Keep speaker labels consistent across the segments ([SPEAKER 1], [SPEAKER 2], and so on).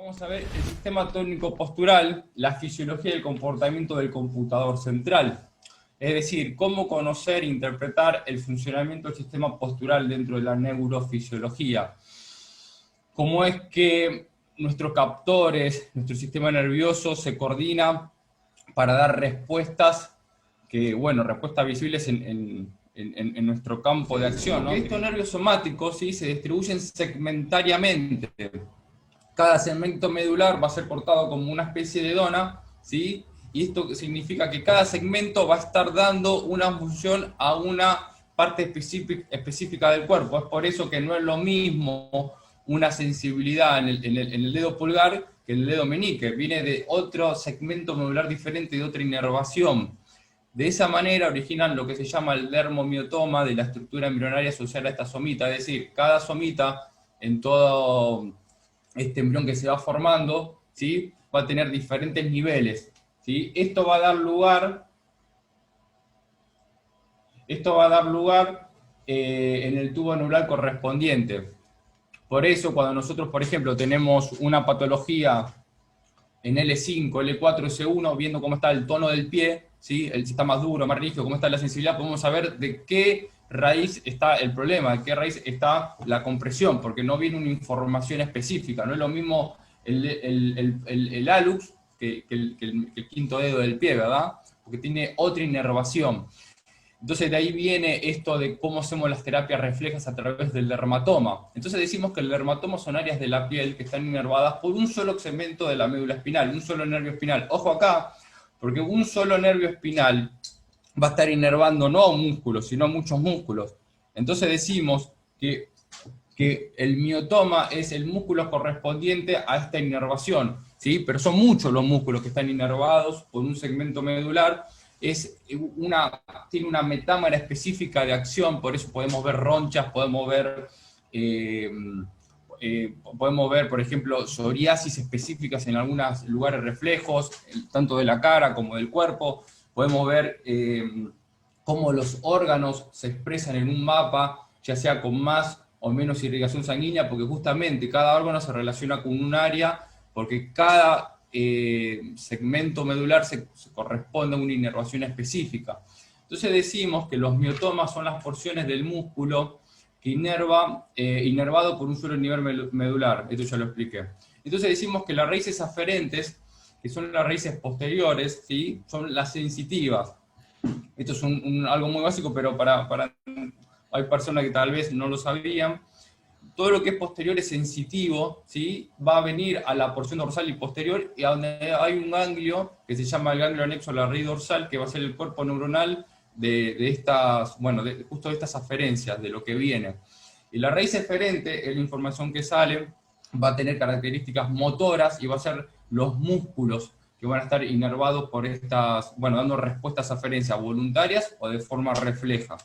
[SPEAKER 1] vamos a ver el sistema tónico-postural, la fisiología y el comportamiento del computador central. Es decir, cómo conocer e interpretar el funcionamiento del sistema postural dentro de la neurofisiología. Cómo es que nuestros captores, nuestro sistema nervioso se coordina para dar respuestas que, bueno, respuestas visibles en nuestro campo de acción, ¿no? Estos nervios somáticos, ¿sí?, se distribuyen segmentariamente. Cada segmento medular va a ser cortado como una especie de dona, ¿sí? Y esto significa que cada segmento va a estar dando una función a una parte específica del cuerpo. Es por eso que no es lo mismo una sensibilidad en el dedo pulgar que en el dedo meñique. Viene de otro segmento medular diferente, de otra inervación. De esa manera originan lo que se llama el dermomiotoma de la estructura embrionaria asociada a esta somita. Es decir, cada somita en todo este embrión que se va formando, ¿sí?, va a tener diferentes niveles, ¿sí? Esto va a dar lugar en el tubo neural correspondiente. Por eso, cuando nosotros, por ejemplo, tenemos una patología en L5, L4, S1, viendo cómo está el tono del pie, ¿sí?, si está más duro, más rígido, cómo está la sensibilidad, podemos saber de qué raíz está el problema, de qué raíz está la compresión, porque no viene una información específica. No es lo mismo el hallux que el quinto dedo del pie, ¿verdad? Porque tiene otra inervación. Entonces de ahí viene esto de cómo hacemos las terapias reflejas a través del dermatoma. Entonces decimos que el dermatoma son áreas de la piel que están inervadas por un solo segmento de la médula espinal, un solo nervio espinal. Ojo acá, porque un solo nervio espinal va a estar inervando no a un músculo, sino a muchos músculos. Entonces decimos que el miotoma es el músculo correspondiente a esta inervación, ¿sí? Pero son muchos los músculos que están inervados por un segmento medular. Tiene una metámera específica de acción, por eso podemos ver ronchas, podemos ver, por ejemplo, psoriasis específicas en algunos lugares reflejos, tanto de la cara como del cuerpo. Podemos ver cómo los órganos se expresan en un mapa, ya sea con más o menos irrigación sanguínea, porque justamente cada órgano se relaciona con un área, porque cada segmento medular se corresponde a una inervación específica. Entonces decimos que los miotomas son las porciones del músculo que inervado por un solo nivel medular. Esto ya lo expliqué. Entonces decimos que las raíces aferentes, que son las raíces posteriores, ¿sí?, son las sensitivas. Esto es algo muy básico, pero hay personas que tal vez no lo sabían. Todo lo que es posterior es sensitivo, ¿sí?, va a venir a la porción dorsal y posterior, y a donde hay un ganglio que se llama el ganglio anexo a la raíz dorsal, que va a ser el cuerpo neuronal justo de estas aferencias, de lo que viene. Y la raíz eferente es la información que sale, va a tener características motoras y va a ser los músculos que van a estar inervados por dando respuestas a aferencias voluntarias o de forma refleja.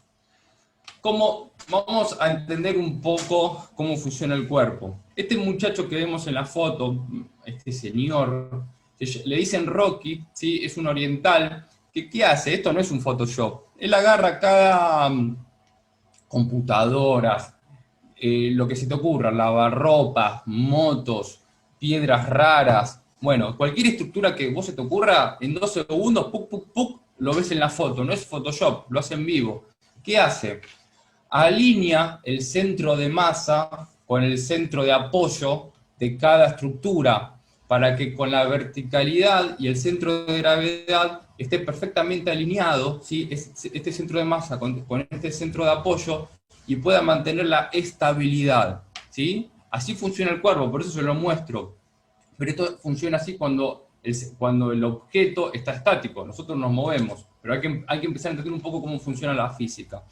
[SPEAKER 1] Vamos a entender un poco cómo funciona el cuerpo. Este muchacho que vemos en la foto, este señor, le dicen Rocky, ¿sí?, es un oriental. ¿Qué hace? Esto no es un Photoshop. Él agarra cada computadoras, lo que se te ocurra, lavarropas, motos, piedras raras, bueno, cualquier estructura que vos se te ocurra, en 2 segundos, ¡puc, puc, puc!, lo ves en la foto. No es Photoshop, lo hace en vivo. ¿Qué hace? Alinea el centro de masa con el centro de apoyo de cada estructura, para que con la verticalidad y el centro de gravedad esté perfectamente alineado, ¿sí?, este centro de masa con este centro de apoyo, y pueda mantener la estabilidad, ¿sí? Así funciona el cuerpo, por eso se lo muestro. Pero esto funciona así cuando el objeto está estático. Nosotros nos movemos, pero hay que empezar a entender un poco cómo funciona la física.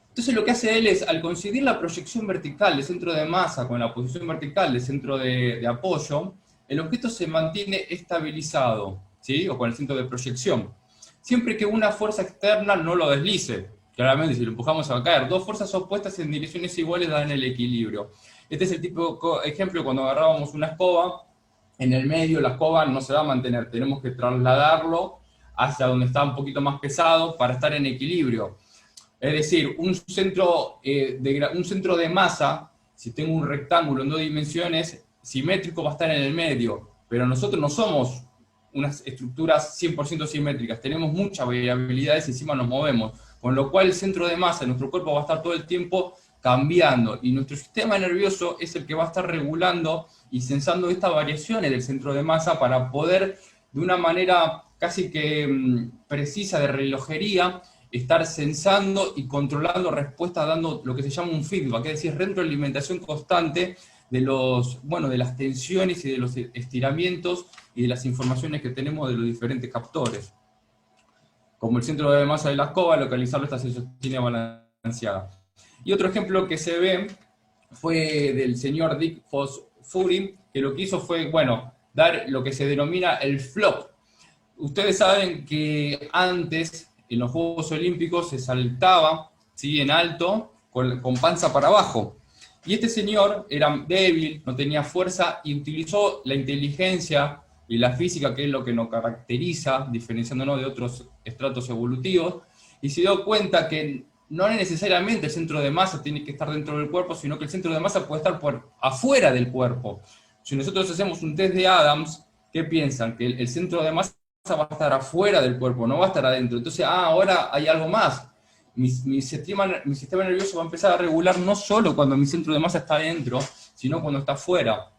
[SPEAKER 1] Entonces lo que hace él es, al conseguir la proyección vertical del centro de masa con la posición vertical del centro de apoyo, el objeto se mantiene estabilizado, ¿sí?, o con el centro de proyección. Siempre que una fuerza externa no lo deslice. Claramente, si lo empujamos a caer, dos fuerzas opuestas en direcciones iguales dan el equilibrio. Este es el típico ejemplo cuando agarrábamos una escoba. En el medio la escoba no se va a mantener, tenemos que trasladarlo hacia donde está un poquito más pesado para estar en equilibrio. Es decir, un centro de masa, si tengo un rectángulo en 2 dimensiones, simétrico va a estar en el medio, pero nosotros no somos unas estructuras 100% simétricas, tenemos muchas variabilidades y encima nos movemos, con lo cual el centro de masa de nuestro cuerpo va a estar todo el tiempo cambiando, y nuestro sistema nervioso es el que va a estar regulando y sensando estas variaciones del centro de masa para poder, de una manera casi que precisa de relojería, estar sensando y controlando respuestas, dando lo que se llama un feedback, es decir, retroalimentación constante de de las tensiones y de los estiramientos y de las informaciones que tenemos de los diferentes captores. Como el centro de masa de la escoba, localizarlo esta se sostiene balanceada. Y otro ejemplo que se ve fue del señor Dick Fosbury, que lo que hizo fue, bueno, dar lo que se denomina el flop. Ustedes saben que antes, en los Juegos Olímpicos, se saltaba, ¿sí?, en alto, con panza para abajo. Y este señor era débil, no tenía fuerza, y utilizó la inteligencia y la física, que es lo que nos caracteriza, diferenciándonos de otros estratos evolutivos, y se dio cuenta que no necesariamente el centro de masa tiene que estar dentro del cuerpo, sino que el centro de masa puede estar por afuera del cuerpo. Si nosotros hacemos un test de Adams, ¿qué piensan? Que el centro de masa va a estar afuera del cuerpo, no va a estar adentro. Entonces, ahora hay algo más. Mi sistema nervioso va a empezar a regular no solo cuando mi centro de masa está adentro, sino cuando está afuera.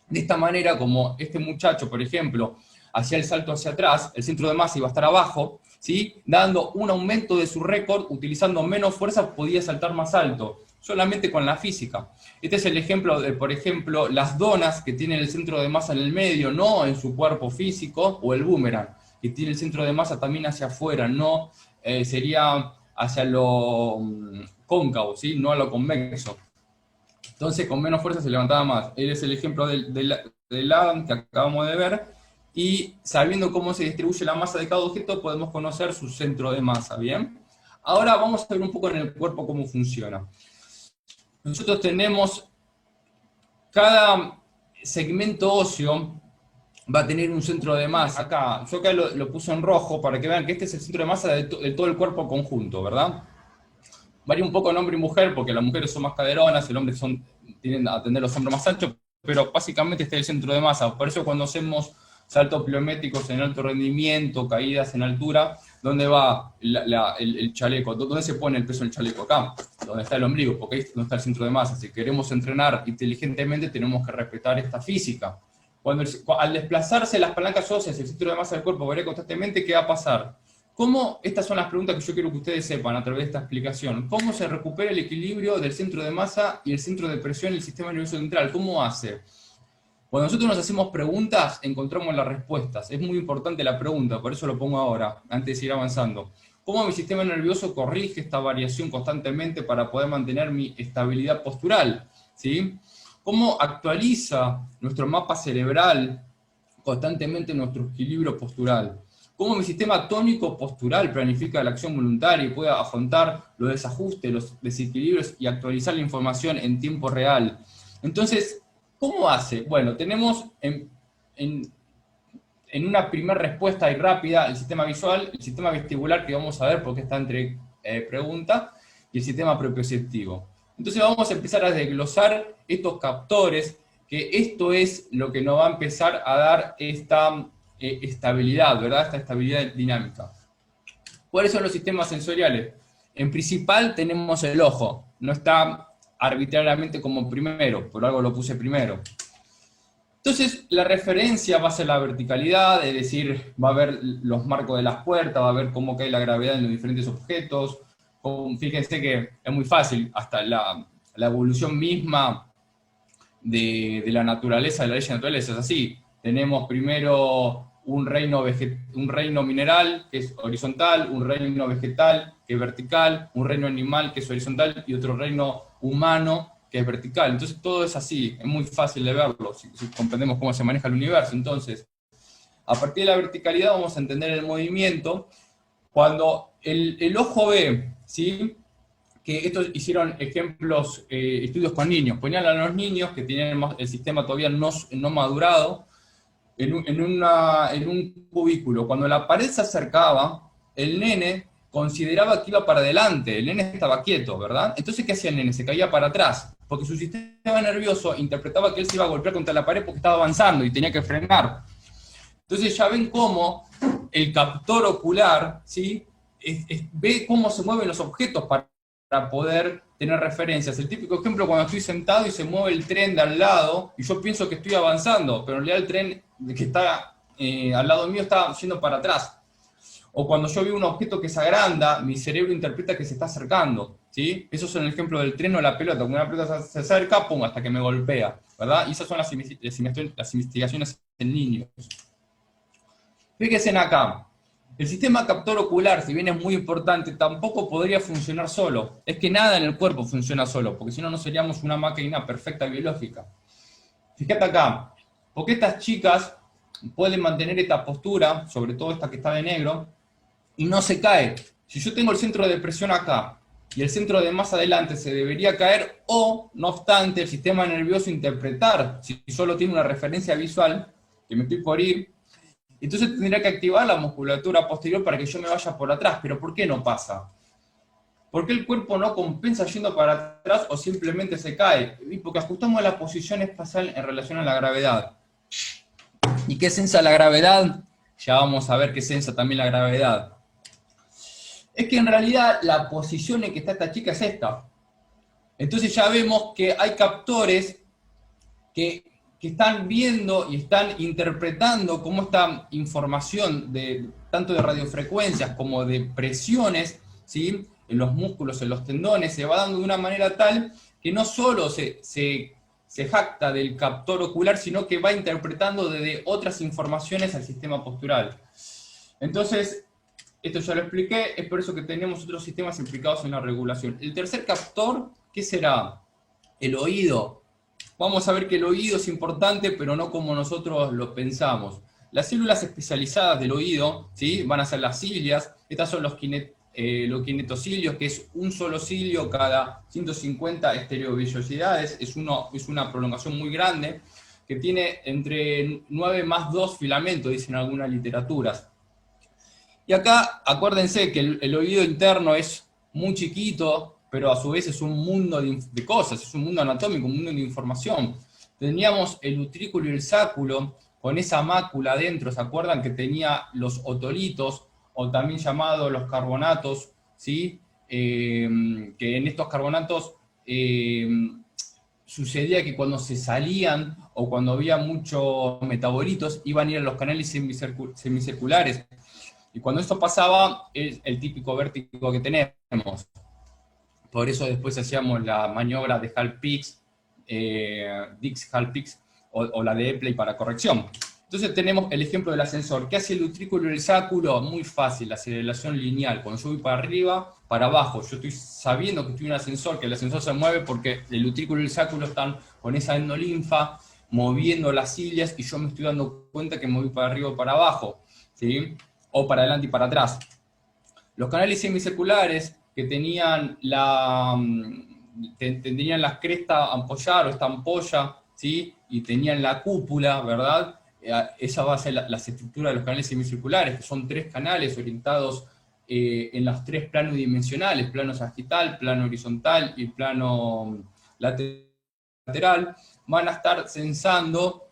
[SPEAKER 1] De esta manera, como este muchacho, por ejemplo, hacía el salto hacia atrás, el centro de masa iba a estar abajo, ¿sí?, dando un aumento de su récord, utilizando menos fuerza, podía saltar más alto, solamente con la física. Este es el ejemplo de, por ejemplo, las donas, que tienen el centro de masa en el medio, no en su cuerpo físico, o el boomerang, que tiene el centro de masa también hacia afuera, no sería hacia lo cóncavo, ¿sí?, no a lo convexo. Entonces, con menos fuerza se levantaba más. Él es el ejemplo del Adam que acabamos de ver, y sabiendo cómo se distribuye la masa de cada objeto, podemos conocer su centro de masa, ¿bien? Ahora vamos a ver un poco en el cuerpo cómo funciona. Nosotros tenemos, cada segmento óseo va a tener un centro de masa. Yo acá lo puse en rojo para que vean que este es el centro de masa de todo el cuerpo conjunto, ¿verdad? Varía un poco en hombre y mujer, porque las mujeres son más caderonas, el hombre tienden a tener los hombros más anchos, pero básicamente este es el centro de masa. Por eso cuando hacemos saltos pliométricos en alto rendimiento, caídas en altura, ¿dónde va el chaleco? ¿Dónde se pone el peso del chaleco? Acá, donde está el ombligo, porque ahí no está el centro de masa. Si queremos entrenar inteligentemente, tenemos que respetar esta física. Al desplazarse las palancas óseas, el centro de masa del cuerpo varía constantemente, ¿qué va a pasar? Estas son las preguntas que yo quiero que ustedes sepan a través de esta explicación. ¿Cómo se recupera el equilibrio del centro de masa y el centro de presión del sistema nervioso central? ¿Cómo hace? Cuando nosotros nos hacemos preguntas, encontramos las respuestas. Es muy importante la pregunta, por eso lo pongo ahora, antes de seguir avanzando. ¿Cómo mi sistema nervioso corrige esta variación constantemente para poder mantener mi estabilidad postural? ¿Sí? ¿Cómo actualiza nuestro mapa cerebral constantemente nuestro equilibrio postural? ¿Cómo mi sistema tónico postural planifica la acción voluntaria y puede afrontar los desajustes, los desequilibrios y actualizar la información en tiempo real? Entonces, ¿cómo hace? Bueno, tenemos en una primera respuesta y rápida el sistema visual, el sistema vestibular, que vamos a ver porque está entre pregunta, y el sistema propioceptivo. Entonces vamos a empezar a desglosar estos captores, que esto es lo que nos va a empezar a dar esta estabilidad, ¿verdad? Esta estabilidad dinámica. ¿Cuáles son los sistemas sensoriales? En principal tenemos el ojo, no está arbitrariamente como primero, por algo lo puse primero. Entonces la referencia va a ser la verticalidad, es decir, va a ver los marcos de las puertas, va a ver cómo cae la gravedad en los diferentes objetos. Fíjense que es muy fácil, hasta la evolución misma de la naturaleza, de la ley de la naturaleza es así. Tenemos primero un reino mineral, que es horizontal, un reino vegetal, que es vertical, un reino animal, que es horizontal, y otro reino humano, que es vertical. Entonces todo es así, es muy fácil de verlo, si comprendemos cómo se maneja el universo. Entonces, a partir de la verticalidad vamos a entender el movimiento. Cuando el ojo ve, ¿sí?, que estos hicieron ejemplos, estudios con niños, ponían a los niños que tienen el sistema todavía no madurado, en un cubículo. Cuando la pared se acercaba, el nene consideraba que iba para adelante, el nene estaba quieto, ¿verdad? Entonces, ¿qué hacía el nene? Se caía para atrás. porque su sistema nervioso interpretaba que él se iba a golpear contra la pared porque estaba avanzando y tenía que frenar. Entonces ya ven cómo el captor ocular, ¿sí? Ve cómo se mueven los objetos para poder tener referencias. El típico ejemplo cuando estoy sentado y se mueve el tren de al lado, y yo pienso que estoy avanzando, pero en realidad el tren que está al lado mío está yendo para atrás. O cuando yo veo un objeto que se agranda, mi cerebro interpreta que se está acercando, ¿sí? Esos son el ejemplo del tren o la pelota. Cuando una pelota se acerca, pum, hasta que me golpea, ¿verdad? Y esas son las investigaciones en niños. Fíjense acá, el sistema captor ocular, si bien es muy importante, tampoco podría funcionar solo. Es que nada en el cuerpo funciona solo, porque si no, no seríamos una máquina perfecta biológica. Fíjate acá, porque estas chicas pueden mantener esta postura, sobre todo esta que está de negro, y no se cae. Si yo tengo el centro de presión acá, y el centro de más adelante se debería caer, o, no obstante, el sistema nervioso interpretar, si solo tiene una referencia visual, que me estoy por ir, entonces tendría que activar la musculatura posterior para que yo me vaya por atrás. ¿Pero por qué no pasa? ¿Por qué el cuerpo no compensa yendo para atrás o simplemente se cae? Y porque ajustamos la posición espacial en relación a la gravedad. ¿Y qué sensa la gravedad? Ya vamos a ver qué sensa también la gravedad. Es que en realidad la posición en que está esta chica es esta. Entonces ya vemos que hay captores que están viendo y están interpretando cómo esta información, tanto de radiofrecuencias como de presiones, ¿sí?, en los músculos, en los tendones, se va dando de una manera tal que no solo se jacta del captor ocular, sino que va interpretando desde otras informaciones al sistema postural. Entonces, esto ya lo expliqué, es por eso que tenemos otros sistemas implicados en la regulación. El tercer captor, ¿qué será? El oído. Vamos a ver que el oído es importante, pero no como nosotros lo pensamos. Las células especializadas del oído, ¿sí?, van a ser las cilias. Estas son los kinetocilios, que es un solo cilio cada 150 estereovellosidades. Es una prolongación muy grande, que tiene entre 9 más 2 filamentos, dicen algunas literaturas. Y acá, acuérdense que el oído interno es muy chiquito, pero a su vez es un mundo de cosas, es un mundo anatómico, un mundo de información. Teníamos el utrículo y el sáculo, con esa mácula adentro, ¿se acuerdan que tenía los otolitos, o también llamados los carbonatos, ¿sí? Que en estos carbonatos sucedía que cuando se salían, o cuando había muchos metabolitos, iban a ir a los canales semicirculares. Y cuando esto pasaba, es el típico vértigo que tenemos. Por eso después hacíamos la maniobra de Hall-Pix, Dix-Hall-Pix, o la de Epley para corrección. Entonces tenemos el ejemplo del ascensor. ¿Qué hace el utrículo y el sáculo? Muy fácil, la aceleración lineal. Cuando yo voy para arriba, para abajo, yo estoy sabiendo que estoy en un ascensor, que el ascensor se mueve porque el utrículo y el sáculo están con esa endolinfa moviendo las cilias, y yo me estoy dando cuenta que me voy para arriba o para abajo, ¿sí?, o para adelante y para atrás. Los canales semicirculares que tenían tenían la cresta ampollar o esta ampolla, ¿sí?, y tenían la cúpula, ¿verdad? Esa va a ser las estructuras de los canales semicirculares, que son 3 canales orientados en los 3 planos dimensionales: plano sagital, plano horizontal y plano lateral. Van a estar sensando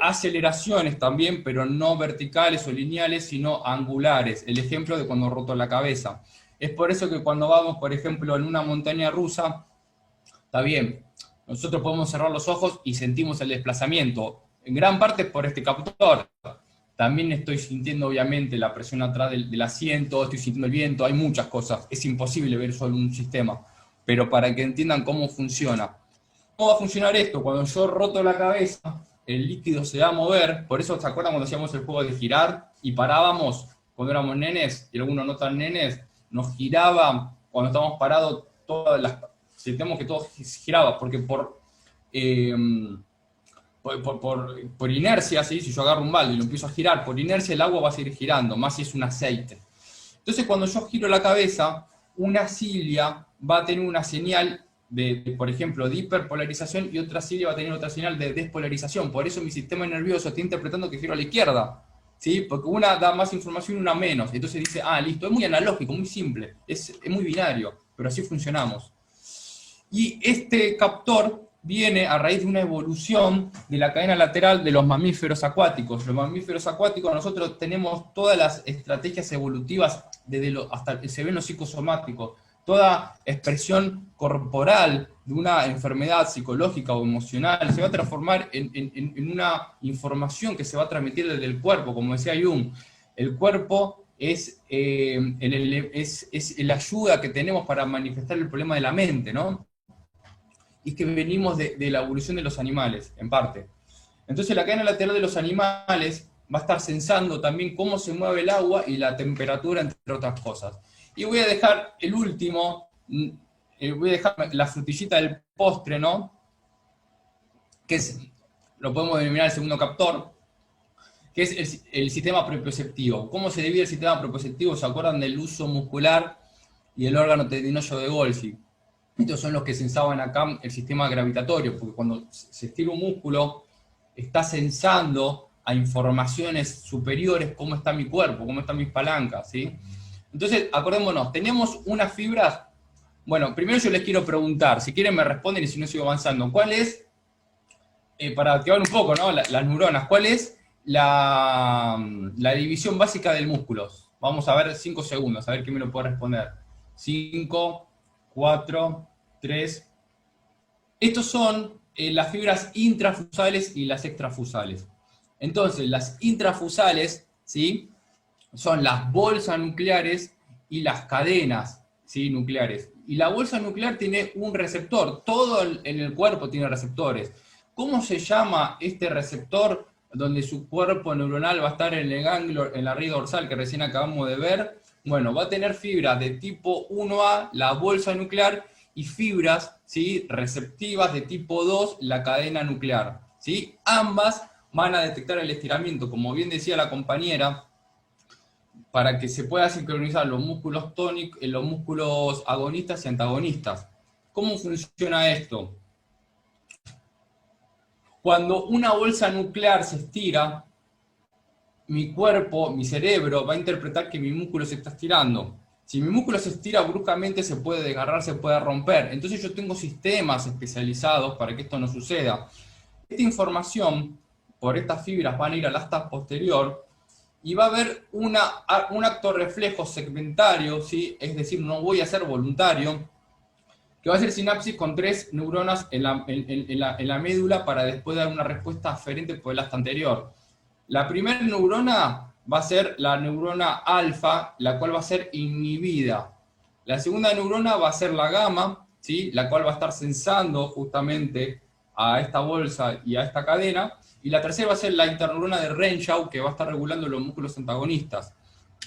[SPEAKER 1] aceleraciones también, pero no verticales o lineales, sino angulares. El ejemplo de cuando roto la cabeza. Es por eso que cuando vamos, por ejemplo, en una montaña rusa, está bien, nosotros podemos cerrar los ojos y sentimos el desplazamiento, en gran parte por este captor. También estoy sintiendo, obviamente, la presión atrás del asiento, estoy sintiendo el viento, hay muchas cosas. Es imposible ver solo un sistema, pero para que entiendan cómo funciona. ¿Cómo va a funcionar esto? Cuando yo roto la cabeza, el líquido se va a mover. Por eso, ¿se acuerdan cuando hacíamos el juego de girar y parábamos cuando éramos nenes, y algunos no tan nenes? Nos giraba, cuando estábamos parados, sentíamos que todo giraba, porque por inercia, ¿sí?, si yo agarro un balde y lo empiezo a girar, por inercia el agua va a seguir girando, más si es un aceite. Entonces, cuando yo giro la cabeza, una cilia va a tener una señal por ejemplo, de hiperpolarización, y otra cilia va a tener otra señal de despolarización. Por eso mi sistema nervioso está interpretando que giro a la izquierda, ¿sí?, porque una da más información y una menos. Entonces dice, ah, listo, es muy analógico, muy simple, es muy binario, pero así funcionamos. Y este captor viene a raíz de una evolución de la cadena lateral de los mamíferos acuáticos. Los mamíferos acuáticos, nosotros tenemos todas las estrategias evolutivas, desde hasta el seveno psicosomático, toda expresión corporal de una enfermedad psicológica o emocional se va a transformar en una información que se va a transmitir desde el cuerpo, como decía Jung. El cuerpo es la ayuda que tenemos para manifestar el problema de la mente, ¿no? Y es que venimos de la evolución de los animales, en parte. Entonces la cadena lateral de los animales va a estar sensando también cómo se mueve el agua y la temperatura, entre otras cosas. Y voy a dejar el último, voy a dejar la frutillita del postre, ¿no? Que es, lo podemos denominar el segundo captor, que es el sistema propioceptivo. ¿Cómo se divide el sistema propioceptivo? ¿Se acuerdan del uso muscular y el órgano tendinoso de Golgi? Estos son los que sensaban acá el sistema gravitatorio, porque cuando se estira un músculo, está sensando a informaciones superiores cómo está mi cuerpo, cómo están mis palancas, ¿sí? Entonces, acordémonos, tenemos unas fibras. Bueno, primero yo les quiero preguntar, si quieren me responden y si no sigo avanzando. ¿Cuál es, para activar un poco, ¿no? Las neuronas, cuál es la división básica del músculo? Vamos a ver 5 segundos, a ver quién me lo puede responder. 5, 4, 3. Estos son las fibras intrafusales y las extrafusales. Entonces, las intrafusales, ¿sí?, son las bolsas nucleares y las cadenas, ¿sí?, nucleares. Y la bolsa nuclear tiene un receptor, todo en el cuerpo tiene receptores. ¿Cómo se llama este receptor donde su cuerpo neuronal va a estar en el ganglio, en la red dorsal que recién acabamos de ver? Bueno, va a tener fibras de tipo 1A, la bolsa nuclear, y fibras, ¿sí?, receptivas de tipo 2, la cadena nuclear, ¿sí? Ambas van a detectar el estiramiento, como bien decía la compañera, para que se pueda sincronizar los músculos tónicos, los músculos agonistas y antagonistas. ¿Cómo funciona esto? Cuando una bolsa nuclear se estira, mi cuerpo, mi cerebro, va a interpretar que mi músculo se está estirando. Si mi músculo se estira bruscamente, se puede desgarrar, se puede romper. Entonces yo tengo sistemas especializados para que esto no suceda. Esta información, por estas fibras, van a ir al asta posterior y va a haber un acto reflejo segmentario, ¿sí?, es decir, no voy a ser voluntario, que va a hacer sinapsis con 3 neuronas en la médula para después dar una respuesta aferente por el asta anterior. La primera neurona va a ser la neurona alfa, la cual va a ser inhibida. La segunda neurona va a ser la gamma, ¿sí?, la cual va a estar sensando justamente a esta bolsa y a esta cadena. Y la tercera va a ser la interneurona de Renshaw, que va a estar regulando los músculos antagonistas.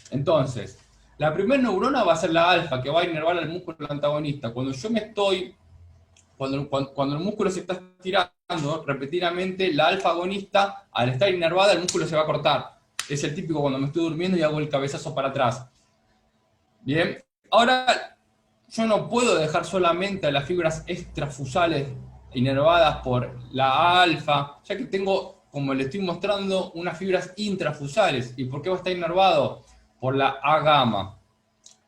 [SPEAKER 1] Entonces, la primera neurona va a ser la alfa, que va a inervar al músculo antagonista. Cuando yo me estoy, cuando el músculo se está estirando repetidamente, la alfa agonista, al estar inervada, el músculo se va a cortar. Es el típico cuando me estoy durmiendo y hago el cabezazo para atrás. Bien, ahora yo no puedo dejar solamente a las fibras extrafusales inervadas por la alfa, ya que tengo, como le estoy mostrando, unas fibras intrafusales. ¿Y por qué va a estar inervado? Por la A gamma.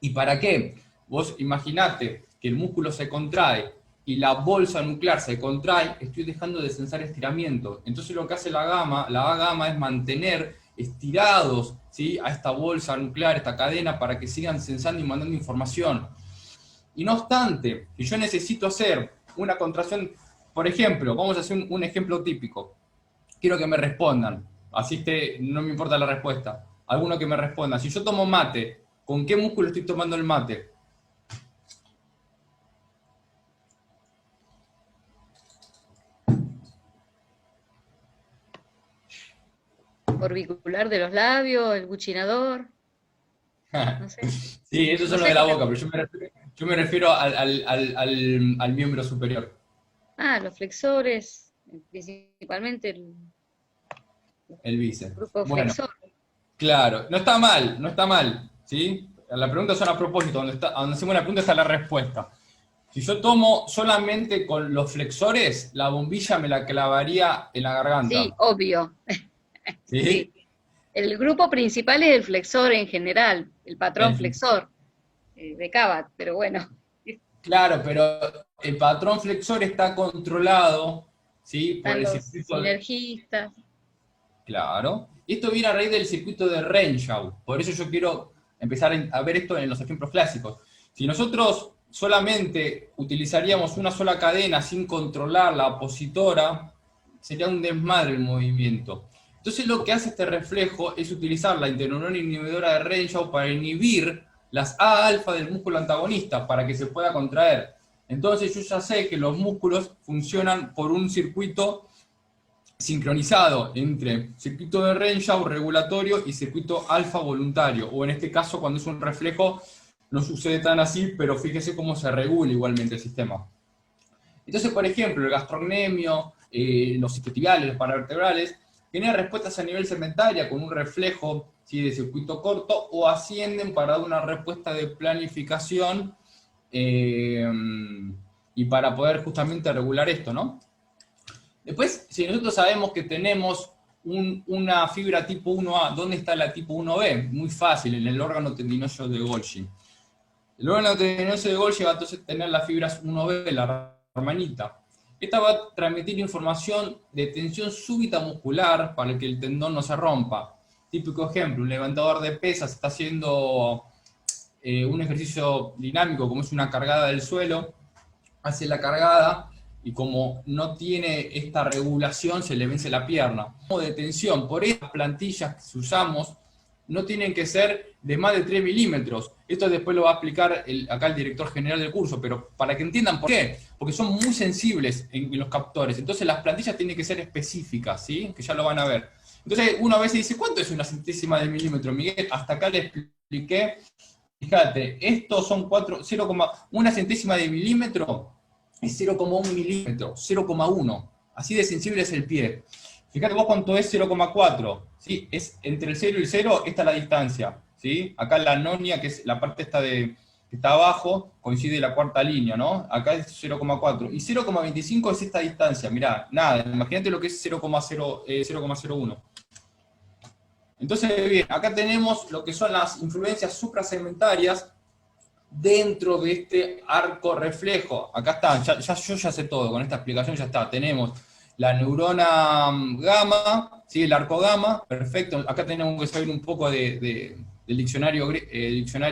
[SPEAKER 1] ¿Y para qué? Vos imaginate que el músculo se contrae y la bolsa nuclear se contrae, estoy dejando de sensar estiramiento. Entonces lo que hace la A gamma es mantener estirados, ¿sí?, a esta bolsa nuclear, esta cadena, para que sigan sensando y mandando información. Y no obstante, si yo necesito hacer una contracción, por ejemplo, vamos a hacer un ejemplo típico. Quiero que me respondan, así no me importa la respuesta. Alguno que me responda. Si yo tomo mate, ¿con qué músculo estoy tomando el mate?
[SPEAKER 2] Orbicular de los labios, el buchinador, no sé.
[SPEAKER 1] Sí, eso
[SPEAKER 2] No
[SPEAKER 1] son lo de
[SPEAKER 2] sé
[SPEAKER 1] la
[SPEAKER 2] qué te...
[SPEAKER 1] boca, pero yo me refiero al miembro superior.
[SPEAKER 2] Ah, los flexores, principalmente el
[SPEAKER 1] El bíceps.
[SPEAKER 2] grupo
[SPEAKER 1] Bueno,
[SPEAKER 2] flexor.
[SPEAKER 1] claro, no está mal, no está mal, ¿sí? La pregunta son a propósito, donde hacemos la pregunta está la respuesta. Si yo tomo solamente con los flexores, la bombilla me la clavaría en la
[SPEAKER 2] Sí,
[SPEAKER 1] garganta.
[SPEAKER 2] obvio.
[SPEAKER 1] ¿Sí?
[SPEAKER 2] Sí. El grupo principal es el flexor en general, el patrón
[SPEAKER 1] El-
[SPEAKER 2] flexor de Cabat, pero bueno.
[SPEAKER 1] Claro, pero el patrón flexor está controlado, ¿sí? Por
[SPEAKER 2] Están
[SPEAKER 1] el
[SPEAKER 2] los
[SPEAKER 1] circuito de...
[SPEAKER 2] sinergistas.
[SPEAKER 1] Claro. Esto viene a raíz del circuito de Renshaw. Por eso yo quiero empezar a ver esto en los ejemplos clásicos. Si nosotros solamente utilizaríamos una sola cadena sin controlar la opositora, sería un desmadre el movimiento. Entonces lo que hace este reflejo es utilizar la interneurona inhibidora de Renshaw para inhibir las A-alfa del músculo antagonista para que se pueda contraer. Entonces yo ya sé que los músculos funcionan por un circuito sincronizado entre circuito de Renshaw regulatorio y circuito alfa voluntario, o en este caso cuando es un reflejo no sucede tan así, pero fíjese cómo se regula igualmente el sistema. Entonces, por ejemplo, el gastrocnemio, los isquiotibiales, los paravertebrales, tienen respuestas a nivel segmentaria con un reflejo, ¿sí?, de circuito corto, o ascienden para dar una respuesta de planificación y para poder justamente regular esto, ¿no? Después, si nosotros sabemos que tenemos una fibra tipo 1A, ¿dónde está la tipo 1B? Muy fácil, en el órgano tendinoso de Golgi. El órgano tendinoso de Golgi va a entonces tener las fibras 1B, la hermanita. Esta va a transmitir información de tensión súbita muscular para que el tendón no se rompa. Típico ejemplo, un levantador de pesas está haciendo un ejercicio dinámico, como es una cargada del suelo, hace la cargada y como no tiene esta regulación se le vence la pierna. De tensión, por eso las plantillas que usamos no tienen que ser de más de 3 milímetros. Esto después lo va a explicar acá el director general del curso, pero para que entiendan por qué. Porque son muy sensibles en los captores. Entonces las plantillas tienen que ser específicas, ¿sí? Que ya lo van a ver. Entonces uno a veces dice, ¿cuánto es una centésima de milímetro, Miguel? Hasta acá le expliqué. Fíjate, estos son 0,1 centésima de milímetro es 0,1 milímetro, 0,1. Así de sensible es el pie. Fíjate vos cuánto es 0,4. ¿Sí? Es entre el 0 y el 0, esta es la distancia. ¿Sí? Acá la nonia, que es la parte esta que está abajo, coincide la cuarta línea, ¿no? Acá es 0,4. Y 0,25 es esta distancia. Mirá, nada, imagínate lo que es 0,01. Entonces, bien, acá tenemos lo que son las influencias suprasegmentarias dentro de este arco reflejo. Acá está, yo ya sé todo, con esta explicación ya está. Tenemos la neurona gamma, ¿sí? El arco gamma, perfecto. Acá tenemos que saber un poco del diccionario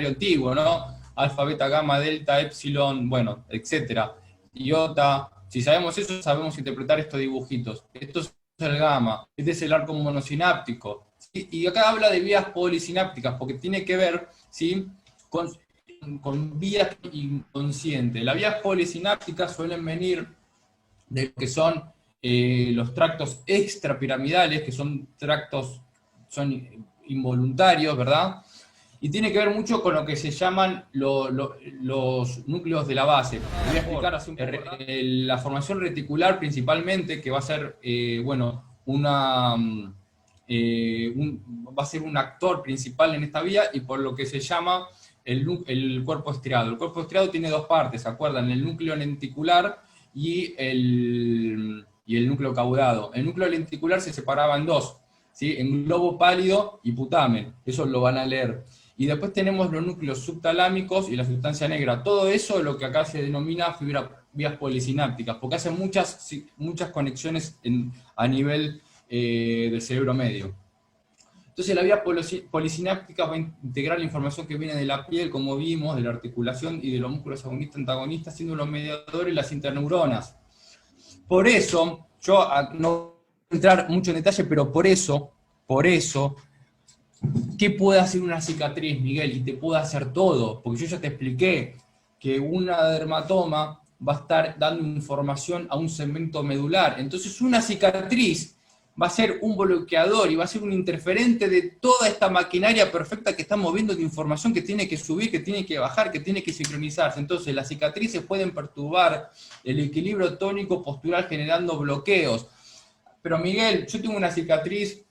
[SPEAKER 1] antiguo, ¿no? Alfa, beta, gamma, delta, epsilon, bueno, etcétera. Iota. Si sabemos eso, sabemos interpretar estos dibujitos. Esto es el gamma, este es el arco monosináptico. ¿Sí? Y acá habla de vías polisinápticas, porque tiene que ver, ¿sí?, con vías inconscientes. Las vías polisinápticas suelen venir de lo que son los tractos extrapiramidales, que son tractos, son involuntarios, ¿verdad? Y tiene que ver mucho con lo que se llaman los núcleos de la base. Voy a explicar así un poco, la formación reticular principalmente, que va a ser, bueno, va a ser un actor principal en esta vía, y por lo que se llama el cuerpo estriado. El cuerpo estriado tiene dos partes, ¿se acuerdan? El núcleo lenticular y el núcleo caudado. El núcleo lenticular se separaba en dos, ¿sí? En globo pálido y putamen, eso lo van a leer. Y después tenemos los núcleos subtalámicos y la sustancia negra. Todo eso es lo que acá se denomina vías polisinápticas, porque hacen muchas conexiones a nivel del cerebro medio. Entonces la vía polisináptica va a integrar la información que viene de la piel, como vimos, de la articulación y de los músculos agonistas-antagonistas, siendo los mediadores las interneuronas. Por eso, yo no voy a entrar mucho en detalle, pero por eso, ¿qué puede hacer una cicatriz, Miguel? Y te puede hacer todo, porque yo ya te expliqué que una dermatoma va a estar dando información a un segmento medular. Entonces una cicatriz va a ser un bloqueador y va a ser un interferente de toda esta maquinaria perfecta que estamos viendo de información que tiene que subir, que tiene que bajar, que tiene que sincronizarse. Entonces las cicatrices pueden perturbar el equilibrio tónico postural generando bloqueos. Pero Miguel, yo tengo una cicatriz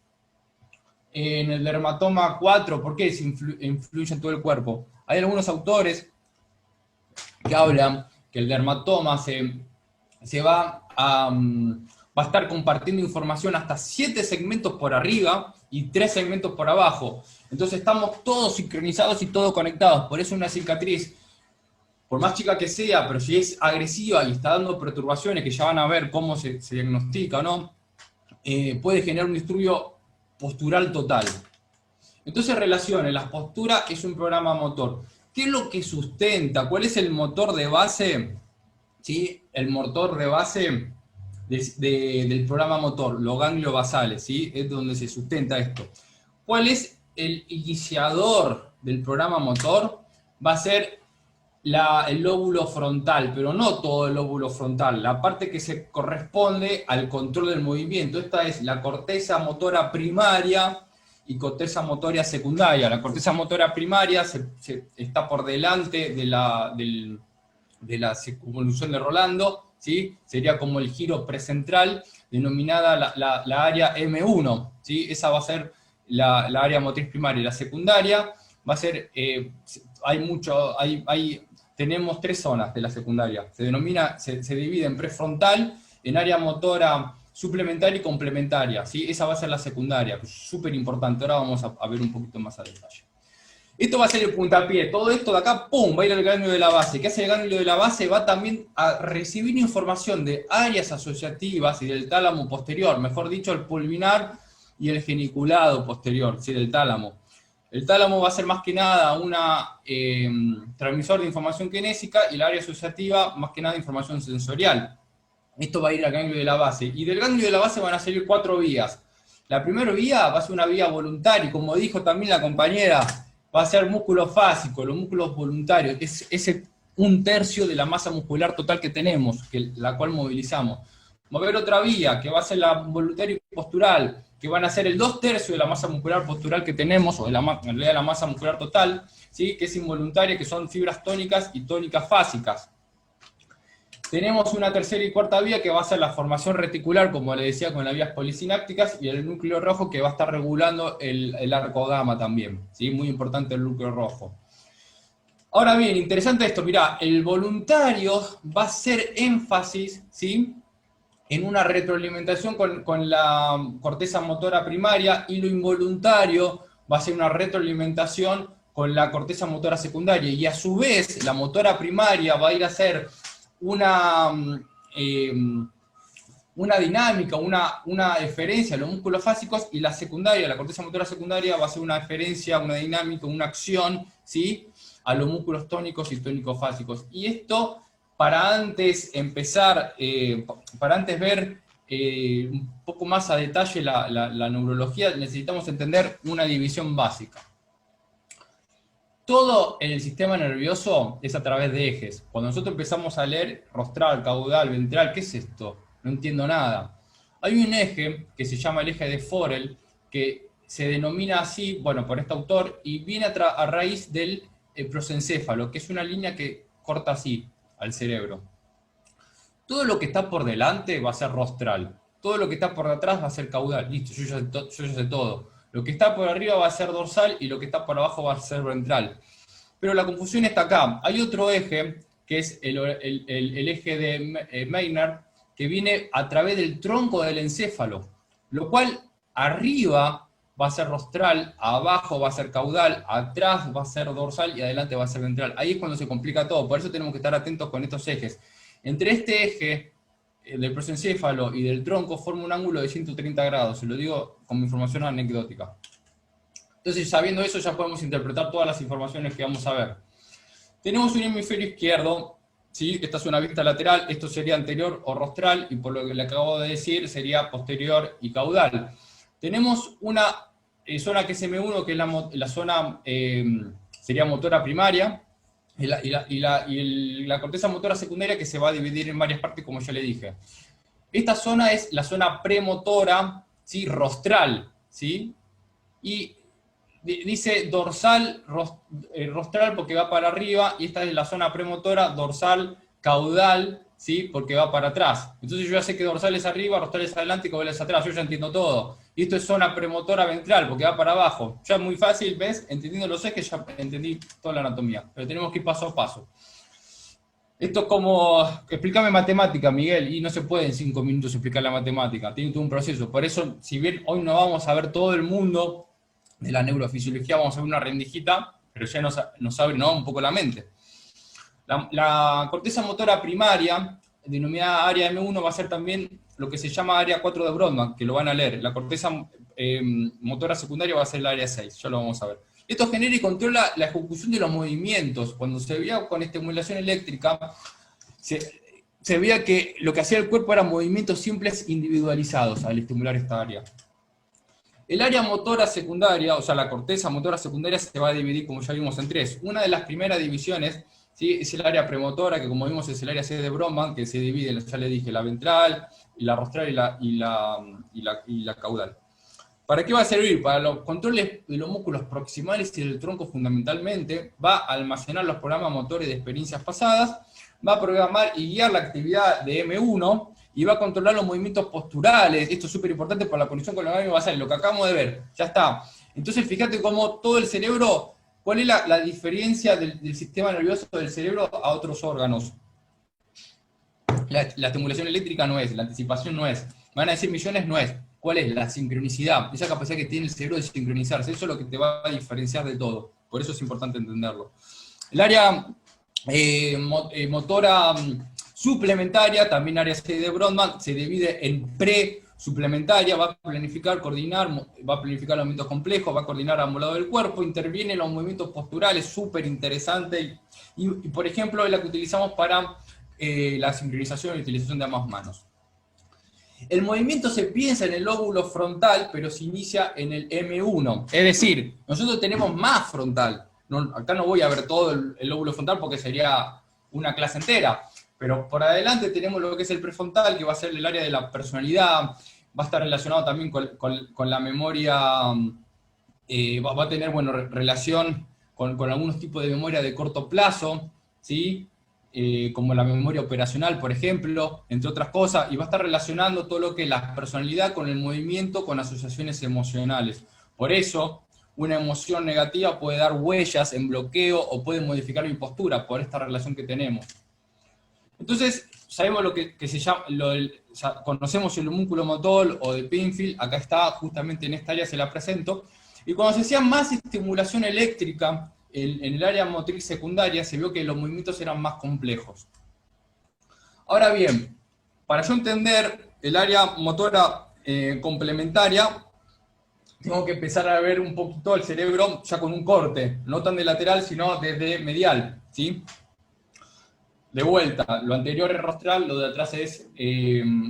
[SPEAKER 1] en el dermatoma 4, ¿por qué se influye en todo el cuerpo? Hay algunos autores que hablan que el dermatoma se va a estar compartiendo información hasta 7 segmentos por arriba y 3 segmentos por abajo. Entonces estamos todos sincronizados y todos conectados. Por eso una cicatriz por más chica que sea, pero si es agresiva y está dando perturbaciones, que ya van a ver cómo se diagnostica o no, puede generar un disturbio postural total. Entonces relacione, la postura es un programa motor. ¿Qué es lo que sustenta? ¿Cuál es el motor de base? ¿Sí? El motor de base del programa motor, los ganglios basales, ¿sí? Es donde se sustenta esto. ¿Cuál es el iniciador del programa motor? Va a ser el lóbulo frontal, pero no todo el lóbulo frontal, la parte que se corresponde al control del movimiento. Esta es la corteza motora primaria y corteza motora secundaria. La corteza motora primaria está por delante de la circunvolución de Rolando, ¿sí? Sería como el giro precentral, denominada la área M1, ¿sí? Esa va a ser la área motriz primaria. Y la secundaria va a ser, tenemos 3 zonas de la secundaria. Se divide en prefrontal, en área motora suplementaria y complementaria, ¿sí? Esa va a ser la secundaria, súper importante. Ahora vamos a ver un poquito más a detalle. Esto va a ser el puntapié. Todo esto de acá, ¡pum!, va a ir al ganglio de la base. ¿Qué hace el ganglio de la base? Va también a recibir información de áreas asociativas y del tálamo posterior, mejor dicho, el pulvinar y el geniculado posterior, ¿sí? Del tálamo. El tálamo va a ser más que nada un transmisor de información kinésica y el área asociativa más que nada información sensorial. Esto va a ir al ganglio de la base. Y del ganglio de la base van a salir 4 vías. La primera vía va a ser una vía voluntaria, y como dijo también la compañera, va a ser músculo fásico, los músculos voluntarios. Es ese 1/3 de la masa muscular total que tenemos, la cual movilizamos. Va a haber otra vía, que va a ser la voluntaria y postural, que van a ser el 2/3 de la masa muscular postural que tenemos, o en realidad de la masa muscular total, ¿sí? Que es involuntaria, que son fibras tónicas y tónicas fásicas. Tenemos una tercera y cuarta vía que va a ser la formación reticular, como le decía, con las vías polisinápticas, y el núcleo rojo que va a estar regulando el arco gamma también, ¿sí? Muy importante el núcleo rojo. Ahora bien, interesante esto, mirá, el voluntario va a hacer énfasis, ¿sí?, en una retroalimentación con la corteza motora primaria, y lo involuntario va a ser una retroalimentación con la corteza motora secundaria, y a su vez la motora primaria va a ir a hacer una dinámica, una eferencia a los músculos fásicos, y la secundaria, la corteza motora secundaria, va a hacer una eferencia, una dinámica, una acción, ¿sí?, a los músculos tónicos y tónicos fásicos. Y esto, para antes empezar, para antes ver un poco más a detalle la neurología, necesitamos entender una división básica. Todo en el sistema nervioso es a través de ejes. Cuando nosotros empezamos a leer rostral, caudal, ventral, ¿qué es esto? No entiendo nada. Hay un eje que se llama el eje de Forel, que se denomina así, bueno, por este autor, y viene a raíz del prosencéfalo, que es una línea que corta así al cerebro. Todo lo que está por delante va a ser rostral. Todo lo que está por detrás va a ser caudal. Listo, yo ya sé todo. Lo que está por arriba va a ser dorsal y lo que está por abajo va a ser ventral. Pero la confusión está acá. Hay otro eje, que es el eje de Meynard, que viene a través del tronco del encéfalo, lo cual arriba va a ser rostral, abajo va a ser caudal, atrás va a ser dorsal y adelante va a ser ventral. Ahí es cuando se complica todo, por eso tenemos que estar atentos con estos ejes. Entre este eje del prosencéfalo y del tronco forma un ángulo de 130 grados, se lo digo como información anecdótica. Entonces, sabiendo eso, ya podemos interpretar todas las informaciones que vamos a ver. Tenemos un hemisferio izquierdo, ¿sí? Esta es una vista lateral, esto sería anterior o rostral, y por lo que le acabo de decir, sería posterior y caudal. Tenemos una zona que es M1, que es la zona, sería motora primaria, y la corteza motora secundaria, que se va a dividir en varias partes, como ya le dije. Esta zona es la zona premotora, ¿sí?, rostral, ¿sí? Y dice dorsal, rostral porque va para arriba, y esta es la zona premotora, dorsal, caudal, ¿sí?, porque va para atrás. Entonces yo ya sé que dorsal es arriba, rostral es adelante y caudal es atrás, yo ya entiendo todo. Y esto es zona premotora ventral porque va para abajo. Ya es muy fácil, ¿ves? Entendiendo los ejes ya entendí toda la anatomía, pero tenemos que ir paso a paso. Esto es como, explícame matemática, Miguel, y no se puede en 5 minutos explicar la matemática, tiene todo un proceso. Por eso, si bien hoy no vamos a ver todo el mundo de la neurofisiología, vamos a ver una rendijita, pero ya nos abre, ¿no?, un poco la mente. La corteza motora primaria, denominada área M1, va a ser también lo que se llama área 4 de Brodmann, que lo van a leer. La corteza motora secundaria va a ser el área 6, ya lo vamos a ver. Esto genera y controla la ejecución de los movimientos. Cuando se veía con estimulación eléctrica, se veía que lo que hacía el cuerpo eran movimientos simples individualizados al estimular esta área. El área motora secundaria, o sea, la corteza motora secundaria se va a dividir, como ya vimos, en tres. Una de las primeras divisiones, ¿sí?, es el área premotora, que como vimos es el área 6 de Brodmann, que se divide, ya le dije, la ventral, y la rostral y la caudal. ¿Para qué va a servir? Para los controles de los músculos proximales y del tronco fundamentalmente. Va a almacenar los programas motores de experiencias pasadas, va a programar y guiar la actividad de M1, y va a controlar los movimientos posturales. Esto es súper importante para la conexión con la gama basal, lo que acabamos de ver, ya está. Entonces fíjate cómo todo el cerebro, ¿cuál es la diferencia del sistema nervioso del cerebro a otros órganos? La estimulación eléctrica no es, la anticipación no es, van a decir millones, no es. ¿Cuál es? La sincronicidad, esa capacidad que tiene el cerebro de sincronizarse, eso es lo que te va a diferenciar de todo, por eso es importante entenderlo. El área motora suplementaria, también área 6 de Brodmann, se divide en pre-suplementaria, va a planificar, coordinar, va a planificar los movimientos complejos, va a coordinar ambos lados del cuerpo, interviene en los movimientos posturales, súper interesante, y por ejemplo es la que utilizamos para la sincronización y utilización de ambas manos. El movimiento se piensa en el lóbulo frontal, pero se inicia en el M1. Es decir, nosotros tenemos más frontal. Acá no voy a ver todo el lóbulo frontal porque sería una clase entera. Pero por adelante tenemos lo que es el prefrontal, que va a ser el área de la personalidad. Va a estar relacionado también con la memoria. Va a tener, bueno, relación con algunos tipos de memoria de corto plazo, ¿sí? Como la memoria operacional, por ejemplo, entre otras cosas, y va a estar relacionando todo lo que es la personalidad con el movimiento, con asociaciones emocionales. Por eso, una emoción negativa puede dar huellas en bloqueo o puede modificar mi postura por esta relación que tenemos. Entonces, sabemos lo que se llama, conocemos el homúnculo motor o de Penfield, acá está, justamente en esta área se la presento, y cuando se hacía más estimulación eléctrica, en el área motriz secundaria se vio que los movimientos eran más complejos. Ahora bien, para yo entender el área motora complementaria, tengo que empezar a ver un poquito el cerebro ya con un corte, no tan de lateral, sino desde medial, ¿sí? De vuelta, lo anterior es rostral, lo de atrás es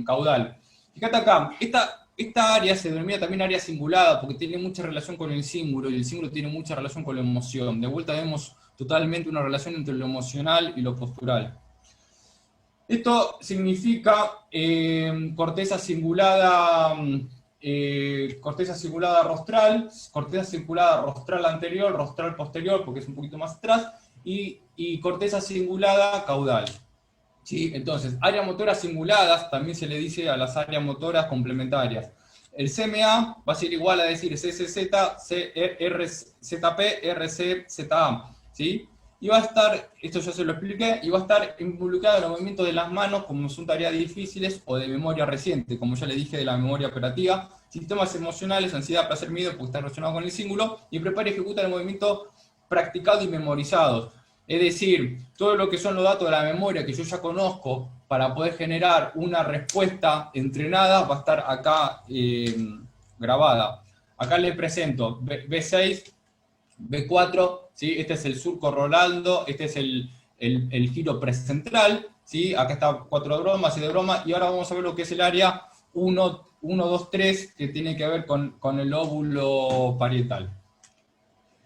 [SPEAKER 1] caudal. Fíjate acá, esta área se denomina también área cingulada porque tiene mucha relación con el cíngulo y el cíngulo tiene mucha relación con la emoción. De vuelta vemos totalmente una relación entre lo emocional y lo postural. Esto significa corteza cingulada rostral, corteza cingulada rostral anterior, rostral posterior porque es un poquito más atrás, y corteza cingulada caudal. ¿Sí? Entonces, áreas motoras cinguladas también se le dice a las áreas motoras complementarias. El CMA va a ser igual a decir CCZ, RZP, RCZA, ¿sí? Y va a estar, esto ya se lo expliqué, y va a estar involucrado en los movimientos de las manos como son tareas difíciles o de memoria reciente, como ya le dije de la memoria operativa, sistemas emocionales, ansiedad, placer, miedo, porque está relacionado con el cíngulo, y prepara y ejecuta el movimiento practicado y memorizados. Es decir, todo lo que son los datos de la memoria que yo ya conozco para poder generar una respuesta entrenada va a estar acá grabada. Acá le presento B6, B4, ¿sí? Este es el surco Rolando, este es el giro precentral, ¿sí? Acá está 4 de broma, 6 de broma, y ahora vamos a ver lo que es el área 1, 2, 3, que tiene que ver con el lóbulo parietal.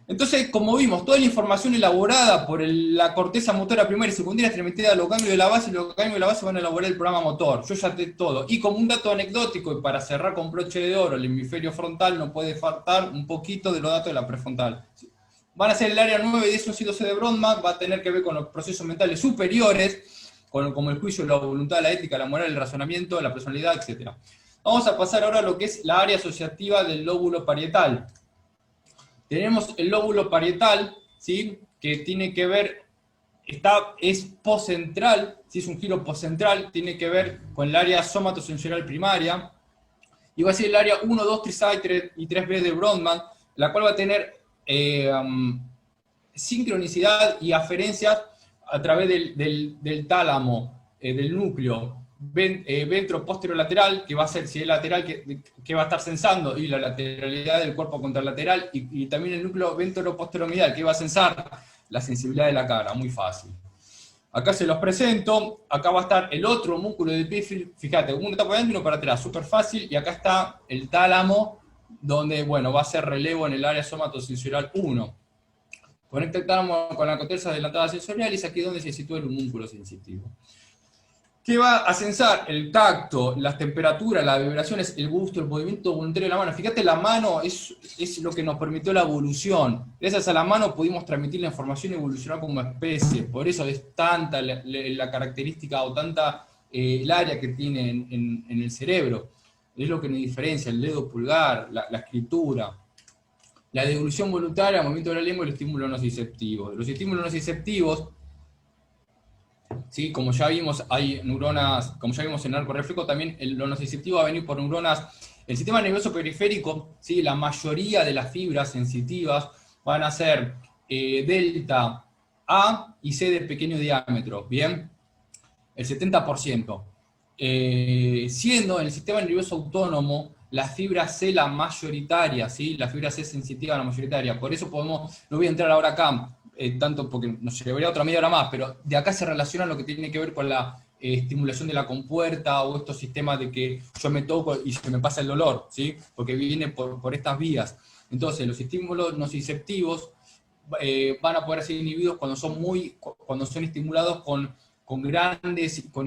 [SPEAKER 1] Entonces, como vimos, toda la información elaborada por la corteza motora primaria y secundaria es transmitida a los ganglios de la base, y los ganglios de la base van a elaborar el programa motor. Yo ya te todo. Y como un dato anecdótico, y para cerrar con broche de oro, el hemisferio frontal no puede faltar un poquito de los datos de la prefrontal. Van a ser el área 9, 10, 11 y 12 de Brodmann, va a tener que ver con los procesos mentales superiores, como el juicio, la voluntad, la ética, la moral, el razonamiento, la personalidad, etc. Vamos a pasar ahora a lo que es la área asociativa del lóbulo parietal. Tenemos el lóbulo parietal, ¿sí? Que tiene que ver, es poscentral, ¿sí? Es un giro poscentral, tiene que ver con el área somatosensorial primaria, y va a ser el área 1, 2, 3A y 3B de Brodmann, la cual va a tener sincronicidad y aferencias a través del tálamo, del núcleo ventro-posterolateral, que va a ser, si es lateral, que va a estar censando, y la lateralidad del cuerpo contralateral, y también el núcleo ventro-posteromedial, que va a censar la sensibilidad de la cara, muy fácil. Acá se los presento, acá va a estar el otro músculo del pie, fíjate, uno está para adentro y uno para atrás, súper fácil, y acá está el tálamo, donde, bueno, va a ser relevo en el área somatosensorial 1. Conecta el tálamo con la corteza adelantada sensorial y es aquí donde se sitúa el homúnculo sensitivo. ¿Qué va a censar? El tacto, las temperaturas, las vibraciones, el gusto, el movimiento voluntario de la mano. Fíjate, la mano es lo que nos permitió la evolución. Gracias a la mano pudimos transmitir la información y evolucionar como especie. Por eso es tanta la característica o tanta el área que tiene en el cerebro. Es lo que nos diferencia, el dedo pulgar, la escritura. La devolución voluntaria, el movimiento de la lengua y el estímulo nociceptivo. Los estímulos nociceptivos, ¿sí? Como ya vimos, hay neuronas, como ya vimos en el arco reflejo, también lo nociceptivo va a venir por neuronas. El sistema nervioso periférico, ¿sí? La mayoría de las fibras sensitivas van a ser delta A y C de pequeño diámetro, ¿bien? El 70%. Siendo en el sistema nervioso autónomo la fibra C la mayoritaria, ¿sí? La fibra C sensitiva la mayoritaria. Por eso podemos, no voy a entrar ahora acá, tanto porque nos llevaría otra media hora más, pero de acá se relaciona lo que tiene que ver con la estimulación de la compuerta o estos sistemas de que yo me toco y se me pasa el dolor, ¿sí? Porque viene por estas vías. Entonces, los estímulos nociceptivos van a poder ser inhibidos cuando son estimulados con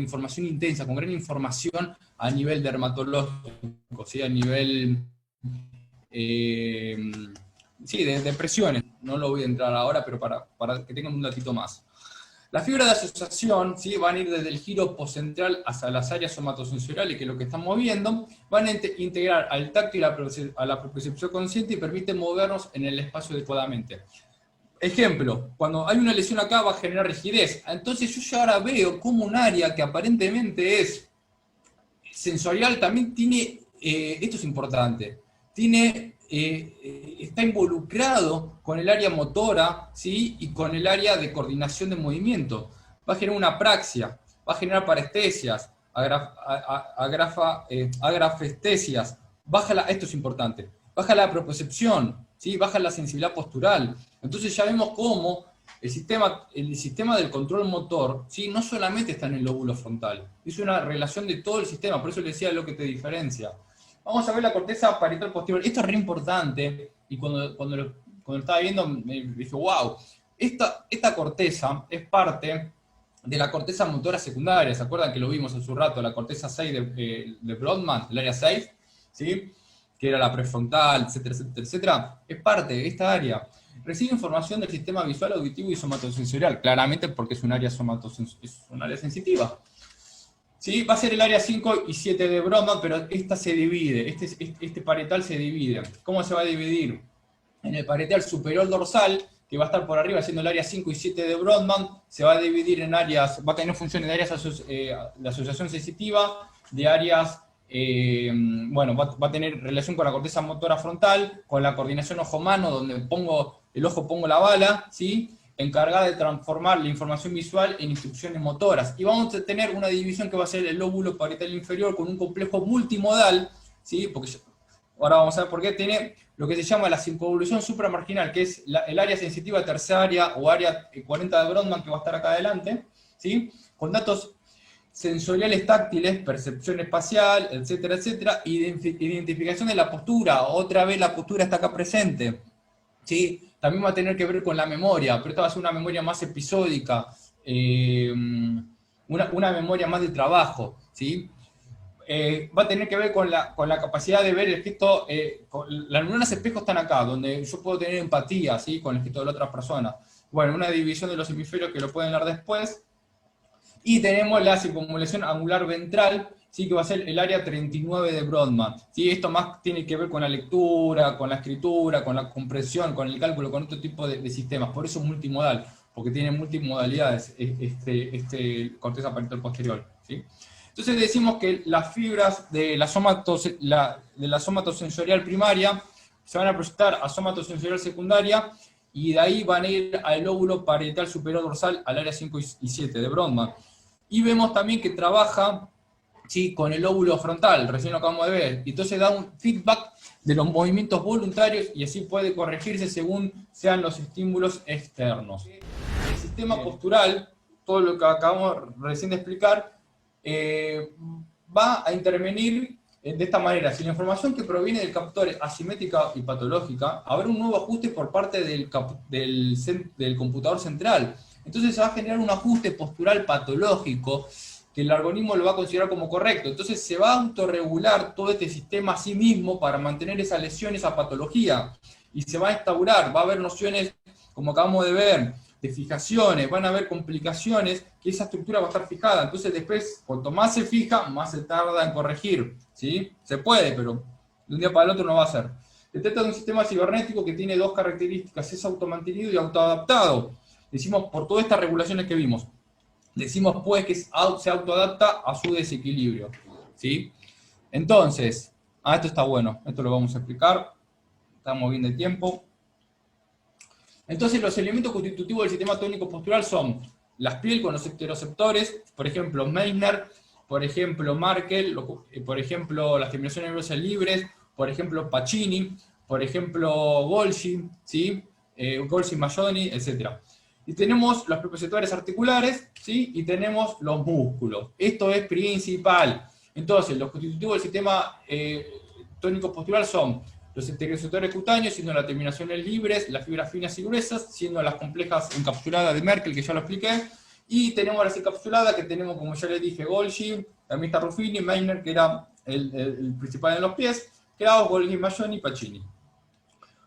[SPEAKER 1] información intensa, con gran información a nivel dermatológico, ¿sí? A nivel de presiones. No lo voy a entrar ahora, pero para que tengan un datito más. Las fibras de asociación, ¿sí? Van a ir desde el giro poscentral hasta las áreas somatosensoriales, que es lo que estamos viendo, van a integrar al tacto y a la propriocepción consciente y permiten movernos en el espacio adecuadamente. Ejemplo, cuando hay una lesión acá va a generar rigidez. Entonces yo ya ahora veo como un área que aparentemente es sensorial también tiene, esto es importante, está involucrado con el área motora, ¿sí? Y con el área de coordinación de movimiento. Va a generar una apraxia, va a generar parestesias, agrafestesias, esto es importante, baja la propiocepción, ¿sí? Baja la sensibilidad postural. Entonces ya vemos cómo el sistema del control motor, ¿sí? No solamente está en el lóbulo frontal, es una relación de todo el sistema, por eso le decía lo que te diferencia. Vamos a ver la corteza parietal posterior. Esto es re importante, y cuando lo estaba viendo me dije, wow, esta corteza es parte de la corteza motora secundaria. ¿Se acuerdan que lo vimos hace un rato? La corteza 6 de Brodmann, el área 6, ¿sí? Que era la prefrontal, etcétera, etcétera, etcétera. Es parte de esta área. Recibe información del sistema visual, auditivo y somatosensorial, claramente porque es un área sensitiva. ¿Sí? Va a ser el área 5 y 7 de Brodmann, pero esta se divide, este parietal se divide. ¿Cómo se va a dividir? En el parietal superior dorsal, que va a estar por arriba siendo el área 5 y 7 de Brodmann, se va a dividir en áreas, va a tener funciones de áreas de asociación sensitiva, de áreas, va a tener relación con la corteza motora frontal, con la coordinación ojo-mano, donde pongo la bala, ¿sí? Encargada de transformar la información visual en instrucciones motoras. Y vamos a tener una división que va a ser el lóbulo parietal inferior con un complejo multimodal, ¿sí? Porque ahora vamos a ver por qué tiene lo que se llama la circunvolución supramarginal, que es el área sensitiva terciaria o área 40 de Brodmann, que va a estar acá adelante, ¿sí? Con datos sensoriales táctiles, percepción espacial, etcétera, etcétera, identificación de la postura, otra vez la postura está acá presente, ¿sí? También va a tener que ver con la memoria, pero esta va a ser una memoria más episódica, una memoria más de trabajo, ¿sí? Va a tener que ver con la capacidad de ver el gesto, las neuronas espejo están acá, donde yo puedo tener empatía, ¿sí? Con el gesto de la otra persona. Bueno, una división de los hemisferios que lo pueden dar después. Y tenemos la circunvalación angular ventral, ¿sí? Que va a ser el área 39 de Brodmann, ¿sí? Esto más tiene que ver con la lectura, con la escritura, con la compresión, con el cálculo, con otro tipo de sistemas. Por eso es multimodal, porque tiene multimodalidades corteza parietal posterior, ¿sí? Entonces decimos que las fibras de la somatosensorial primaria se van a proyectar a somatosensorial secundaria, y de ahí van a ir al lóbulo parietal superior dorsal, al área 5 y 7 de Brodmann. Y vemos también que trabaja, ¿sí?, con el lóbulo frontal, recién lo acabamos de ver, y entonces da un feedback de los movimientos voluntarios y así puede corregirse según sean los estímulos externos. El sistema postural, todo lo que acabamos recién de explicar, va a intervenir de esta manera. Si la información que proviene del captor es asimétrica y patológica, habrá un nuevo ajuste por parte del computador central. Entonces se va a generar un ajuste postural patológico que el algoritmo lo va a considerar como correcto. Entonces se va a autorregular todo este sistema a sí mismo para mantener esa lesión, esa patología. Y se va a instaurar, va a haber nociones, como acabamos de ver, de fijaciones, van a haber complicaciones, que esa estructura va a estar fijada. Entonces después, cuanto más se fija, más se tarda en corregir. ¿Sí? Se puede, pero de un día para el otro no va a ser. Se trata de un sistema cibernético que tiene dos características: es automantenido y autoadaptado. Decimos, por todas estas regulaciones que vimos, decimos pues que se autoadapta a su desequilibrio. ¿Sí? Entonces, esto está bueno, esto lo vamos a explicar, estamos bien de tiempo. Entonces los elementos constitutivos del sistema tónico postural son las piel con los esteroceptores, por ejemplo Meissner, por ejemplo Markel, por ejemplo las terminaciones nerviosas libres, por ejemplo Pacini, por ejemplo Golgi, ¿sí? Golgi-Mazzoni, etc. Y tenemos los propioceptores articulares, ¿sí? Y tenemos los músculos. Esto es principal. Entonces, los constitutivos del sistema tónico postural son los estereoreceptores cutáneos, siendo las terminaciones libres, las fibras finas y gruesas, siendo las complejas encapsuladas de Merkel, que ya lo expliqué, y tenemos las encapsuladas, que tenemos, como ya les dije, Golgi, también está Ruffini, Meissner, que era el principal en los pies, Kraus, Golgi, Mazzoni y Pacini.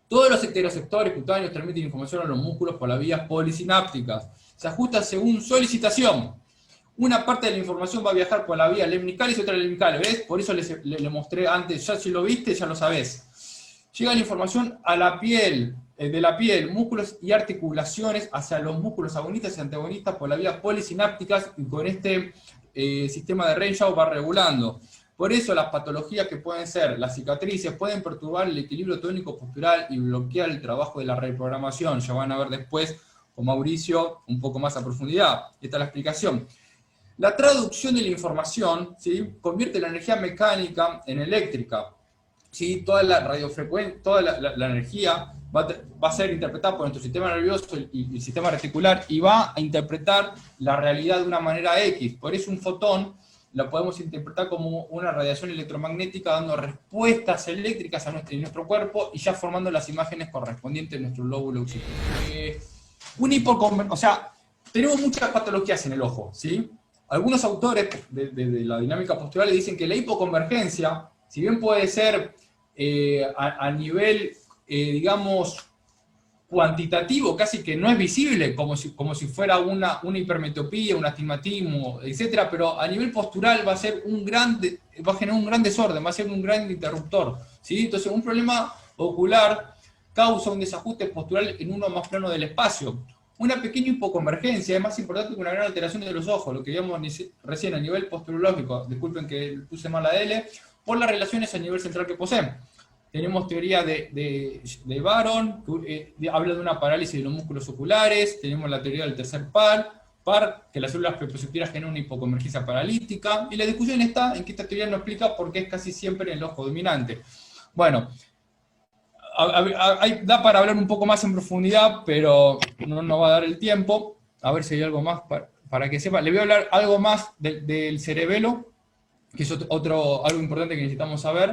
[SPEAKER 1] Todos los estereoreceptores cutáneos transmiten información a los músculos por las vías polisinápticas. Se ajustan según solicitación. Una parte de la información va a viajar por la vía lemnicalis y otra lemnicalis, ¿ves? Por eso le mostré antes, ya si lo viste, ya lo sabés. Llega la información a la piel, de la piel, músculos y articulaciones hacia los músculos agonistas y antagonistas por la vía polisinápticas, y con este sistema de Renshaw va regulando. Por eso las patologías que pueden ser las cicatrices pueden perturbar el equilibrio tónico postural y bloquear el trabajo de la reprogramación. Ya van a ver después con Mauricio un poco más a profundidad. Esta es la explicación. La traducción de la información, ¿sí?, convierte la energía mecánica en eléctrica. ¿Sí? Toda la radiofrecuencia, toda la energía va a ser interpretada por nuestro sistema nervioso y el sistema reticular, y va a interpretar la realidad de una manera X. Por eso un fotón lo podemos interpretar como una radiación electromagnética dando respuestas eléctricas a nuestro cuerpo y ya formando las imágenes correspondientes de nuestro lóbulo occipital. O sea, tenemos muchas patologías en el ojo, ¿sí? Algunos autores de la dinámica postural le dicen que la hipoconvergencia, si bien puede ser a nivel, digamos, cuantitativo, casi que no es visible, como si fuera una hipermetropía, un astigmatismo, etc., pero a nivel postural va a generar un gran desorden, va a ser un gran interruptor, ¿sí? Entonces un problema ocular causa un desajuste postural en uno más plano del espacio. Una pequeña hipoconvergencia es más importante que una gran alteración de los ojos, lo que vimos recién a nivel posturológico, disculpen que puse mal la L, por las relaciones a nivel central que poseen. Tenemos teoría de Baron, que habla de una parálisis de los músculos oculares. Tenemos la teoría del tercer par, que las células propioceptivas generan una hipoconvergencia paralítica. Y la discusión está en que esta teoría no explica por qué es casi siempre en el ojo dominante. Bueno, da para hablar un poco más en profundidad, pero no va a dar el tiempo. A ver si hay algo más para que sepa. Le voy a hablar algo más del cerebelo, que es algo importante que necesitamos saber,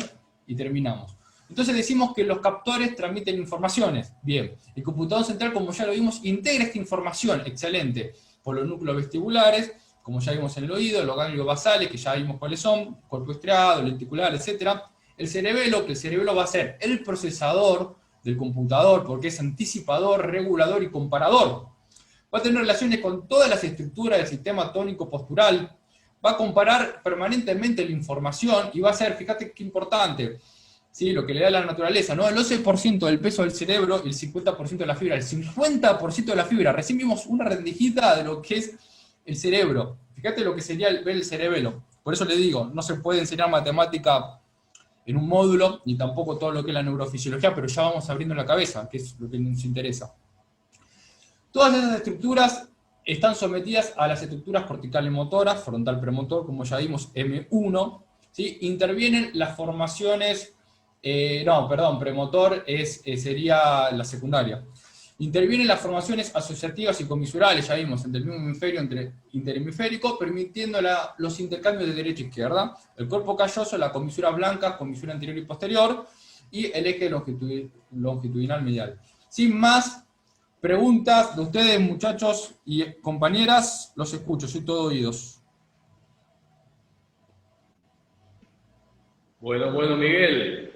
[SPEAKER 1] y terminamos. Entonces decimos que los captores transmiten informaciones. Bien, el computador central, como ya lo vimos, integra esta información, excelente, por los núcleos vestibulares, como ya vimos en el oído, los ganglios basales, que ya vimos cuáles son, cuerpo estriado, lenticular, etc. El cerebelo, que el cerebelo va a ser el procesador del computador, porque es anticipador, regulador y comparador. Va a tener relaciones con todas las estructuras del sistema tónico postural, va a comparar permanentemente la información y va a ser, fíjate qué importante, ¿sí?, lo que le da la naturaleza, ¿no? El 11% del peso del cerebro y el 50% de la fibra. El 50% de la fibra. Recién vimos una rendijita de lo que es el cerebro. Fíjate lo que sería ver el cerebelo. Por eso le digo, no se puede enseñar matemática en un módulo, ni tampoco todo lo que es la neurofisiología, pero ya vamos abriendo la cabeza, que es lo que nos interesa. Todas esas estructuras están sometidas a las estructuras corticales motoras, frontal premotor, como ya vimos, M1, ¿sí? Intervienen las formaciones, premotor sería la secundaria. Intervienen las formaciones asociativas y comisurales, ya vimos, entre el mismo hemisferio, interhemisférico, permitiendo los intercambios de derecha e izquierda, el cuerpo calloso, la comisura blanca, comisura anterior y posterior, y el eje longitudinal medial. Sin más preguntas de ustedes, muchachos y compañeras, los escucho, soy todo oídos.
[SPEAKER 3] Bueno, Miguel.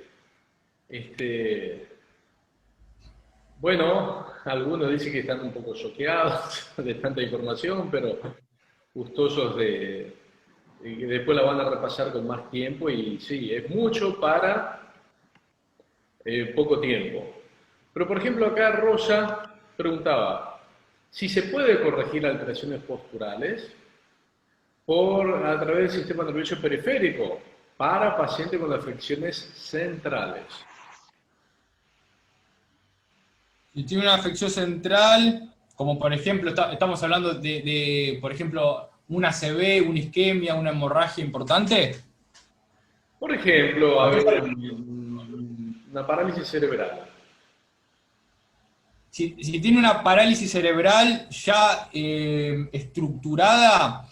[SPEAKER 3] Bueno, algunos dicen que están un poco choqueados de tanta información, pero gustosos de que después la van a repasar con más tiempo y sí, es mucho para poco tiempo. Pero por ejemplo acá Rosa preguntaba si se puede corregir alteraciones posturales a través del sistema nervioso periférico para pacientes con afecciones centrales.
[SPEAKER 1] Si tiene una afección central, como por ejemplo, estamos hablando por ejemplo, una ACV, una isquemia, una hemorragia importante.
[SPEAKER 3] Por ejemplo, a ver, una parálisis cerebral.
[SPEAKER 1] Si tiene una parálisis cerebral ya estructurada,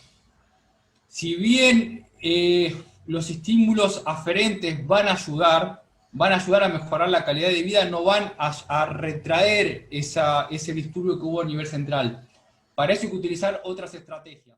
[SPEAKER 1] si bien los estímulos aferentes van a ayudar a mejorar la calidad de vida, no van a retraer ese disturbio que hubo a nivel central. Para eso hay que utilizar otras estrategias.